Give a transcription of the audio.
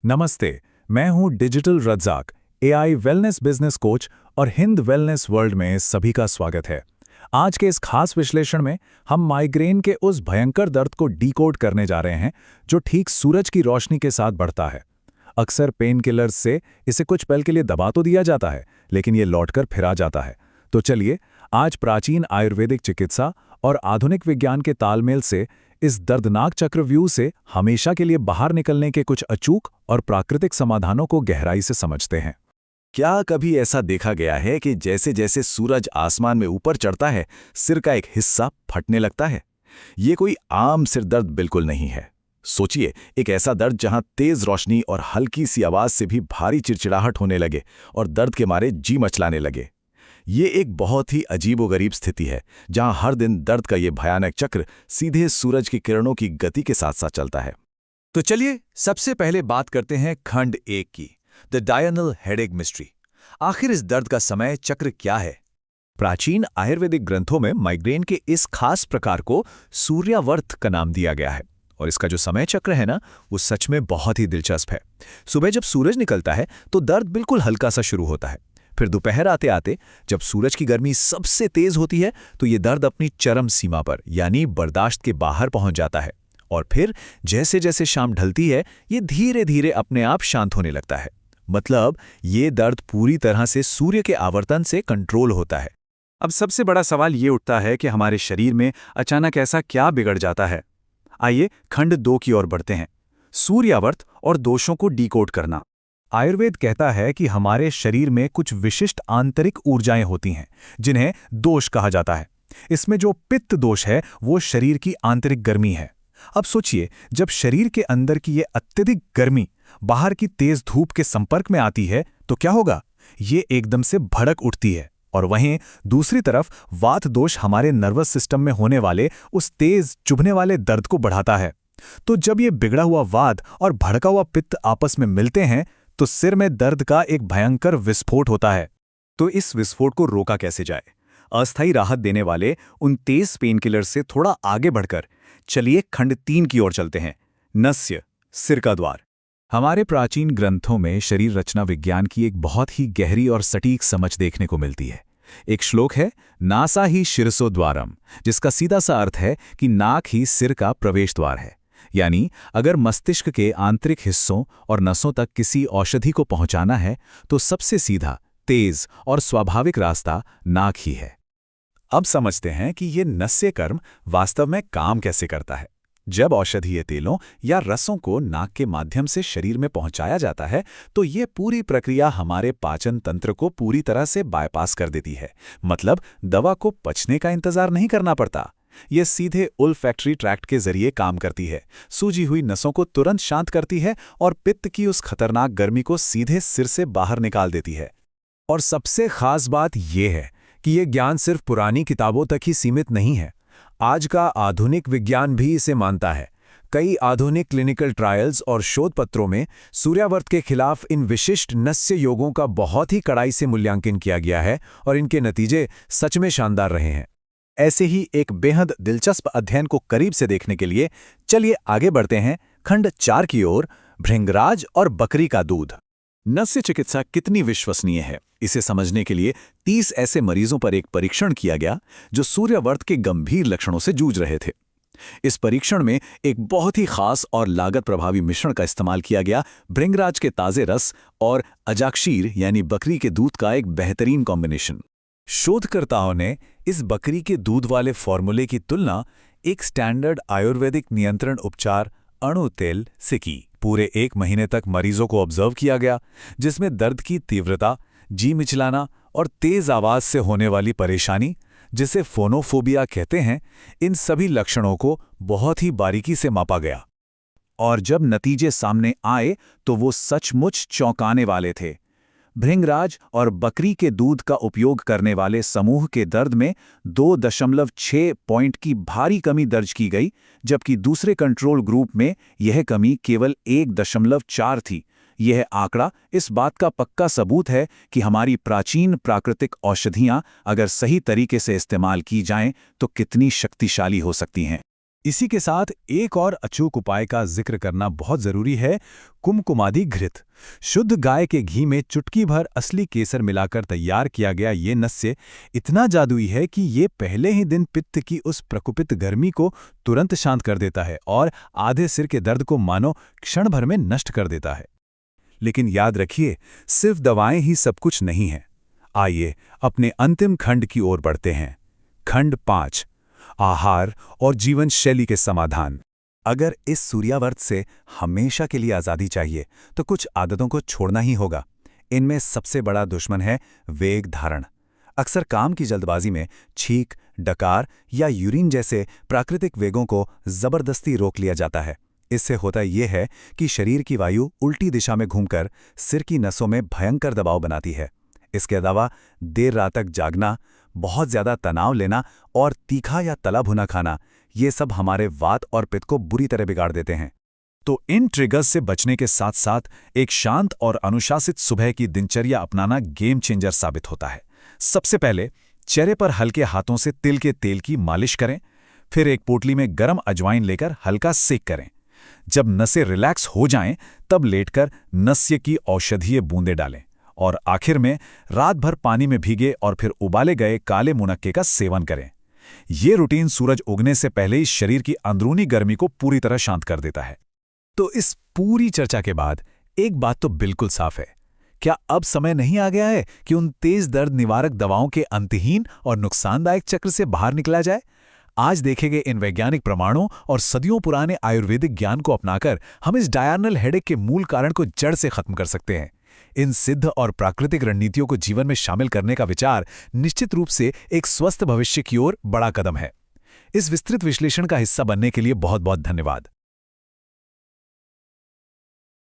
नमस्ते। मैं हूं digital Razzaq, AI wellness business coach और हिंद वेलनेस वर्ल्ड में सभी का स्वागत है। आज के इस खास विश्लेषण में हम माइग्रेन के उस भयंकर दर्द को डिकोड करने जा रहे हैं जो ठीक सूरज की रोशनी के साथ बढ़ता है। अक्सर पेन किलर्स से इसे कुछ पल के लिए दबा तो दिया जाता है, लेकिन ये लौटकर फिर आ जाता है। तो चलिए आज प्राचीन आयुर्वेदिक चिकित्सा और आधुनिक विज्ञान के तालमेल से इस दर्दनाक चक्रव्यूह से हमेशा के लिए बाहर निकलने के कुछ अचूक और प्राकृतिक समाधानों को गहराई से समझते हैं। क्या कभी ऐसा देखा गया है कि जैसे जैसे सूरज आसमान में ऊपर चढ़ता है, सिर का एक हिस्सा फटने लगता है? ये कोई आम सिर दर्द बिल्कुल नहीं है। सोचिए, एक ऐसा दर्द जहां तेज रोशनी और हल्की सी आवाज से भी भारी चिड़चिड़ाहट होने लगे और दर्द के मारे जी मचलाने लगे। ये एक बहुत ही अजीबोगरीब स्थिति है, जहां हर दिन दर्द का ये भयानक चक्र सीधे सूरज की किरणों की गति के साथ साथ चलता है। तो चलिए सबसे पहले बात करते हैं खंड 1 की, द डायर्नल हेडेक मिस्ट्री। आखिर इस दर्द का समय चक्र क्या है? प्राचीन आयुर्वेदिक ग्रंथों में माइग्रेन के इस खास प्रकार को सूर्यावर्त का नाम दिया गया है, और इसका जो समय चक्र है ना, वो सच में बहुत ही दिलचस्प है। सुबह जब सूरज निकलता है तो दर्द बिल्कुल हल्का सा शुरू होता है। फिर दोपहर आते आते जब सूरज की गर्मी सबसे तेज होती है तो ये दर्द अपनी चरम सीमा पर यानी बर्दाश्त के बाहर पहुंच जाता है, और फिर जैसे जैसे शाम ढलती है ये धीरे धीरे अपने आप शांत होने लगता है। मतलब ये दर्द पूरी तरह से सूर्य के आवर्तन से कंट्रोल होता है। अब सबसे बड़ा सवाल ये उठता है कि हमारे शरीर में अचानक ऐसा क्या बिगड़ जाता है। आइए खंड 2 की ओर बढ़ते हैं, सूर्यावर्त और दोषों को डिकोड करना। आयुर्वेद कहता है कि हमारे शरीर में कुछ विशिष्ट आंतरिक ऊर्जाएं होती हैं जिन्हें दोष कहा जाता है। इसमें जो पित्त दोष है वो शरीर की आंतरिक गर्मी है। अब सोचिए, जब शरीर के अंदर की ये अत्यधिक गर्मी बाहर की तेज धूप के संपर्क में आती है तो क्या होगा? ये एकदम से भड़क उठती है, और वहीं दूसरी तरफ वात दोष हमारे नर्वस सिस्टम में होने वाले उस तेज चुभने वाले दर्द को बढ़ाता है। तो जब ये बिगड़ा हुआ वात और भड़का हुआ पित्त आपस में मिलते हैं तो सिर में दर्द का एक भयंकर विस्फोट होता है। तो इस विस्फोट को रोका कैसे जाए? अस्थायी राहत देने वाले उन तेज पेन किलर से थोड़ा आगे बढ़कर चलिए खंड 3 की ओर चलते हैं, नस्य, सिर का द्वार। हमारे प्राचीन ग्रंथों में शरीर रचना विज्ञान की एक बहुत ही गहरी और सटीक समझ देखने को मिलती है। एक श्लोक है, नासा ही शिरसो द्वारम, जिसका सीधा सा अर्थ है कि नाक ही सिर का प्रवेश द्वार है। यानी अगर मस्तिष्क के आंतरिक हिस्सों और नसों तक किसी औषधि को पहुंचाना है तो सबसे सीधा, तेज और स्वाभाविक रास्ता नाक ही है। अब समझते हैं कि ये नस्य कर्म वास्तव में काम कैसे करता है। जब औषधीय तेलों या रसों को नाक के माध्यम से शरीर में पहुंचाया जाता है तो ये पूरी प्रक्रिया हमारे पाचन तंत्र को पूरी तरह से बायपास कर देती है। मतलब दवा को पचने का इंतजार नहीं करना पड़ता। ये सीधे ओल्फैक्टरी ट्रैक्ट के जरिए काम करती है, सूजी हुई नसों को तुरंत शांत करती है और पित्त की उस खतरनाक गर्मी को सीधे सिर से बाहर निकाल देती है। और सबसे खास बात यह है कि यह ज्ञान सिर्फ पुरानी किताबों तक ही सीमित नहीं है। आज का आधुनिक विज्ञान भी इसे मानता है। कई आधुनिक क्लिनिकल ट्रायल्स और शोध पत्रों में सूर्यावर्त के खिलाफ इन विशिष्ट नस्य योगों का बहुत ही कड़ाई से मूल्यांकन किया गया है, और इनके नतीजे सच में शानदार रहे हैं। ऐसे ही एक बेहद दिलचस्प अध्ययन को करीब से देखने के लिए चलिए आगे बढ़ते हैं खंड 4 की ओर, भृंगराज और बकरी का दूध। नस्य चिकित्सा कितनी विश्वसनीय है, इसे समझने के लिए 30 ऐसे मरीजों पर एक परीक्षण किया गया जो सूर्यावर्त के गंभीर लक्षणों से जूझ रहे थे। इस परीक्षण में एक बहुत ही खास और लागत प्रभावी मिश्रण का इस्तेमाल किया गया, भृंगराज के ताजे रस और अजाक्षीर यानी बकरी के दूध का एक बेहतरीन कॉम्बिनेशन। शोधकर्ताओं ने इस बकरी के दूध वाले फॉर्मूले की तुलना एक स्टैंडर्ड आयुर्वेदिक नियंत्रण उपचार अणु तेल से की। पूरे 1 महीने तक मरीजों को ऑब्जर्व किया गया, जिसमें दर्द की तीव्रता, जी मिचलाना और तेज आवाज से होने वाली परेशानी, जिसे फोनोफोबिया कहते हैं, इन सभी लक्षणों को बहुत ही बारीकी से मापा गया। और जब नतीजे सामने आए तो वो सचमुच चौंकाने वाले थे। भृंगराज और बकरी के दूध का उपयोग करने वाले समूह के दर्द में 2.6 पॉइंट की भारी कमी दर्ज की गई, जबकि दूसरे कंट्रोल ग्रुप में यह कमी केवल 1.4 थी। यह आंकड़ा इस बात का पक्का सबूत है कि हमारी प्राचीन प्राकृतिक औषधियां अगर सही तरीके से इस्तेमाल की जाएं तो कितनी शक्तिशाली हो सकती हैं। इसी के साथ एक और अचूक उपाय का जिक्र करना बहुत जरूरी है, कुमकुमादि घृत। शुद्ध गाय के घी में चुटकी भर असली केसर मिलाकर तैयार किया गया ये नस्य इतना जादुई है कि ये पहले ही दिन पित्त की उस प्रकुपित गर्मी को तुरंत शांत कर देता है और आधे सिर के दर्द को मानो क्षण भर में नष्ट कर देता है। लेकिन याद रखिए, सिर्फ दवाएं ही सब कुछ नहीं हैं। आइए अपने अंतिम खंड की ओर बढ़ते हैं। खंड 5, आहार और जीवन शैली के समाधान। अगर इस सूर्यावर्त से हमेशा के लिए आज़ादी चाहिए तो कुछ आदतों को छोड़ना ही होगा। इनमें सबसे बड़ा दुश्मन है वेग धारण। अक्सर काम की जल्दबाजी में छींक, डकार या यूरिन जैसे प्राकृतिक वेगों को जबरदस्ती रोक लिया जाता है। इससे होता यह है कि शरीर की वायु उल्टी दिशा में घूमकर सिर की नसों में भयंकर दबाव बनाती है। इसके अलावा देर रात तक जागना, बहुत ज्यादा तनाव लेना और तीखा या तला भुना खाना, ये सब हमारे वात और पित्त को बुरी तरह बिगाड़ देते हैं। तो इन ट्रिगर्स से बचने के साथ साथ एक शांत और अनुशासित सुबह की दिनचर्या अपनाना गेम चेंजर साबित होता है। सबसे पहले चेहरे पर हल्के हाथों से तिल के तेल की मालिश करें। फिर एक पोटली में गर्म अजवाइन लेकर हल्का सेक करें। जब नसें रिलैक्स हो जाएं, तब लेटकर नस्य की औषधीय बूंदें डालें और आखिर में रात भर पानी में भीगे और फिर उबाले गए काले मुनक्के का सेवन करें। ये रूटीन सूरज उगने से पहले ही शरीर की अंदरूनी गर्मी को पूरी तरह शांत कर देता है। तो इस पूरी चर्चा के बाद एक बात तो बिल्कुल साफ है, क्या अब समय नहीं आ गया है कि उन तेज दर्द निवारक दवाओं के अंतहीन और नुकसानदायक चक्र से बाहर निकला जाए? आज देखे गए इन वैज्ञानिक प्रमाणों और सदियों पुराने आयुर्वेदिक ज्ञान को अपनाकर हम इस डायर्नल हेडेक के मूल कारण को जड़ से खत्म कर सकते हैं। इन सिद्ध और प्राकृतिक रणनीतियों को जीवन में शामिल करने का विचार निश्चित रूप से एक स्वस्थ भविष्य की ओर बड़ा कदम है। इस विस्तृत विश्लेषण का हिस्सा बनने के लिए बहुत बहुत धन्यवाद।